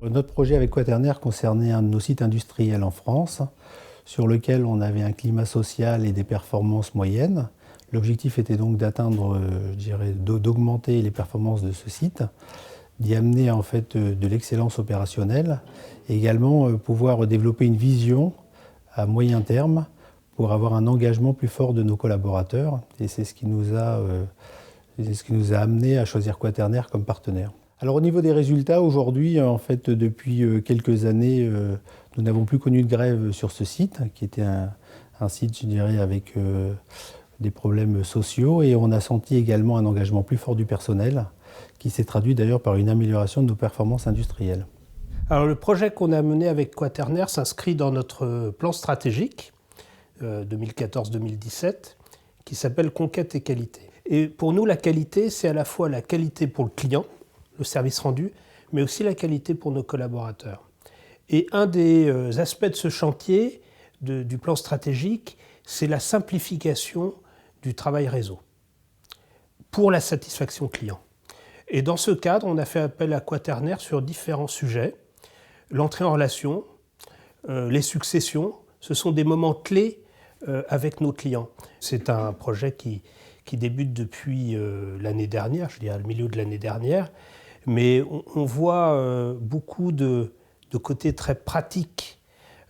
Notre projet avec Quaternaire concernait un de nos sites industriels en France, sur lequel on avait un climat social et des performances moyennes. L'objectif était donc d'atteindre, d'augmenter les performances de ce site, d'y amener en fait de l'excellence opérationnelle et également pouvoir développer une vision à moyen terme pour avoir un engagement plus fort de nos collaborateurs. Et c'est ce qui nous a amené à choisir Quaternaire comme partenaire. Alors au niveau des résultats, aujourd'hui, en fait, depuis quelques années, nous n'avons plus connu de grève sur ce site, qui était un site, je dirais, avec des problèmes sociaux. Et on a senti également un engagement plus fort du personnel, qui s'est traduit d'ailleurs par une amélioration de nos performances industrielles. Alors le projet qu'on a mené avec Quaternaire s'inscrit dans notre plan stratégique 2014-2017, qui s'appelle Conquête et qualité. Et pour nous, la qualité, c'est à la fois la qualité pour le client, le service rendu, mais aussi la qualité pour nos collaborateurs. Et un des aspects de ce chantier, du plan stratégique, c'est la simplification du travail réseau pour la satisfaction client. Et dans ce cadre, on a fait appel à Quaternaire sur différents sujets. L'entrée en relation, les successions, ce sont des moments clés avec nos clients. C'est un projet qui débute depuis l'année dernière, je dirais le milieu de l'année dernière, mais on voit beaucoup de côtés très pratiques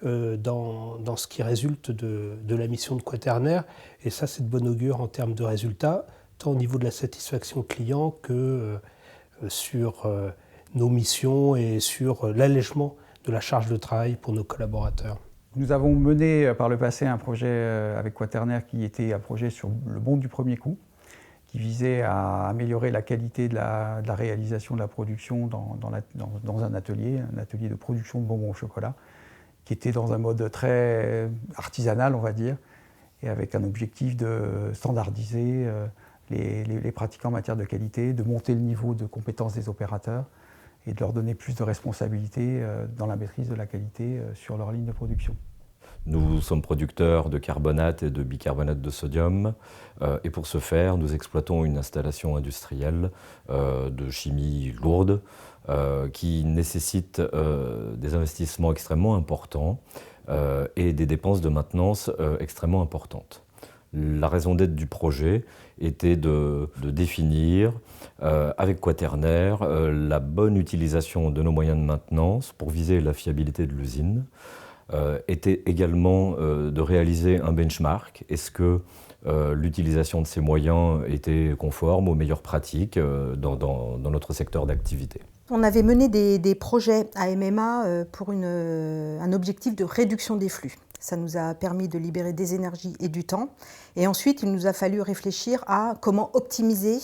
dans ce qui résulte de la mission de Quaternaire, et ça c'est de bon augure en termes de résultats, tant au niveau de la satisfaction client que sur nos missions et sur l'allègement de la charge de travail pour nos collaborateurs. Nous avons mené par le passé un projet avec Quaternaire qui était un projet sur le bon du premier coup, qui visait à améliorer la qualité de la réalisation de la production dans un atelier de production de bonbons au chocolat, qui était dans un mode très artisanal, on va dire, et avec un objectif de standardiser les pratiques en matière de qualité, de monter le niveau de compétence des opérateurs et de leur donner plus de responsabilité dans la maîtrise de la qualité sur leur ligne de production. Nous sommes producteurs de carbonate et de bicarbonate de sodium et pour ce faire, nous exploitons une installation industrielle de chimie lourde qui nécessite des investissements extrêmement importants et des dépenses de maintenance extrêmement importantes. La raison d'être du projet était de définir avec Quaternaire la bonne utilisation de nos moyens de maintenance pour viser la fiabilité de l'usine. Était également de réaliser un benchmark. Est-ce que l'utilisation de ces moyens était conforme aux meilleures pratiques dans notre secteur d'activité? On avait mené des projets à MMA pour un objectif de réduction des flux. Ça nous a permis de libérer des énergies et du temps. Et ensuite, il nous a fallu réfléchir à comment optimiser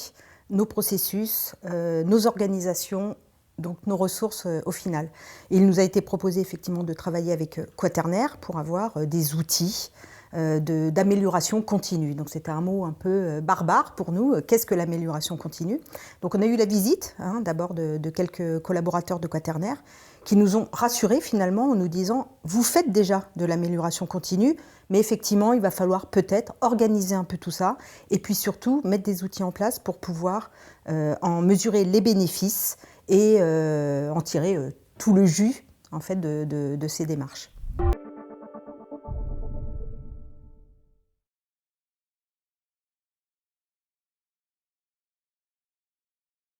nos processus, nos organisations, donc nos ressources au final. Et il nous a été proposé effectivement de travailler avec Quaternaire pour avoir des outils d'amélioration continue. Donc c'était un mot un peu barbare pour nous. Qu'est-ce que l'amélioration continue? Donc on a eu la visite d'abord de quelques collaborateurs de Quaternaire qui nous ont rassurés finalement en nous disant « vous faites déjà de l'amélioration continue, mais effectivement il va falloir peut-être organiser un peu tout ça et puis surtout mettre des outils en place pour pouvoir en mesurer les bénéfices et en tirer tout le jus en fait, de ces démarches. »